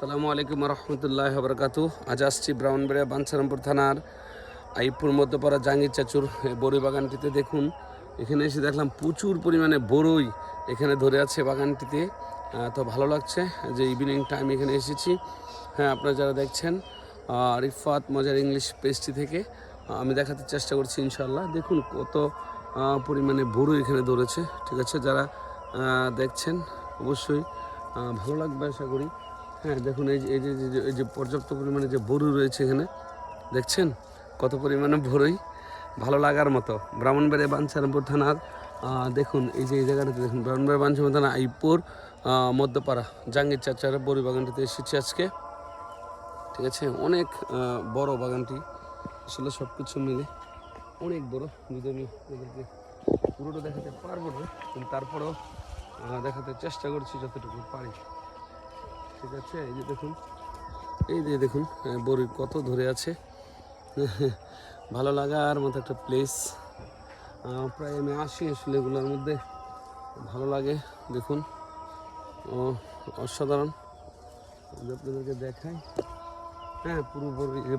আসসালামু আলাইকুম রহমতুল্লাহ বরকাতু। আজ আসছি ব্রাহ্মণবাড়িয়া বাঞ্ছারামপুর থানার আইপুর মধ্যপাড়া জাহাঙ্গীর চাচুর বড়ই বাগানটিতে। দেখুন, এখানে এসে দেখলাম প্রচুর পরিমাণে বড়ই এখানে ধরে আছে বাগানটিতে। তো ভালো লাগছে যে ইভিনিং টাইম এখানে এসেছি। হ্যাঁ, আপনারা যারা দেখছেন রিফাত মজার ইংলিশ পেজটি থেকে আমি দেখাতে চেষ্টা করছি ইনশাল্লাহ। দেখুন কত পরিমাণে বড়ই এখানে ধরেছে। ঠিক আছে, যারা দেখছেন অবশ্যই ভালো লাগবে আশা করি। হ্যাঁ, দেখুন এই যে পর্যাপ্ত পরিমাণে যে বড়ই রয়েছে এখানে, দেখছেন কত পরিমাণে বড়ই, ভালো লাগার মতো। ব্রাহ্মণবাড়িয়া বাঞ্ছারামপুর থানার দেখুন এই যে এই জায়গাটাতে দেখুন, ব্রাহ্মণবাড়িয়া বাঞ্ছারামপুর থানা আইপুর মধ্যপাড়া জাহাঙ্গীর চাচার বড়ই বাগানটিতে এসেছি আজকে। ঠিক আছে, অনেক বড় বাগানটি, আসলে সব কিছু মিলে অনেক বড়। যদি আমি এদেরকে পুরোটা দেখাতে পারবো না, কিন্তু তারপরেও দেখাতে চেষ্টা করছি যতটুকু পারি। ঠিক আছে, এই যে দেখুন, এই যে দেখুন বড়ি কত ধরে আছে। ভালো লাগার মতো একটা প্লেস। প্রায় আমি আসি আসলে এগুলোর মধ্যে, ভালো লাগে। দেখুন অসাধারণ, আপনাদেরকে দেখাই। হ্যাঁ, পুরো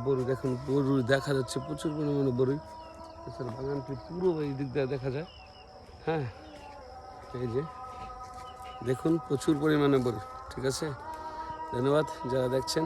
বড়ি দেখুন, বড়ি দেখা যাচ্ছে প্রচুর পরিমাণে বড়ি। এছাড়া বাগানটি পুরো এই দিক দিয়ে দেখা যায়। হ্যাঁ, এই যে দেখুন প্রচুর পরিমাণে বড়ি। ঠিক আছে, ধন্যবাদ যারা দেখছেন।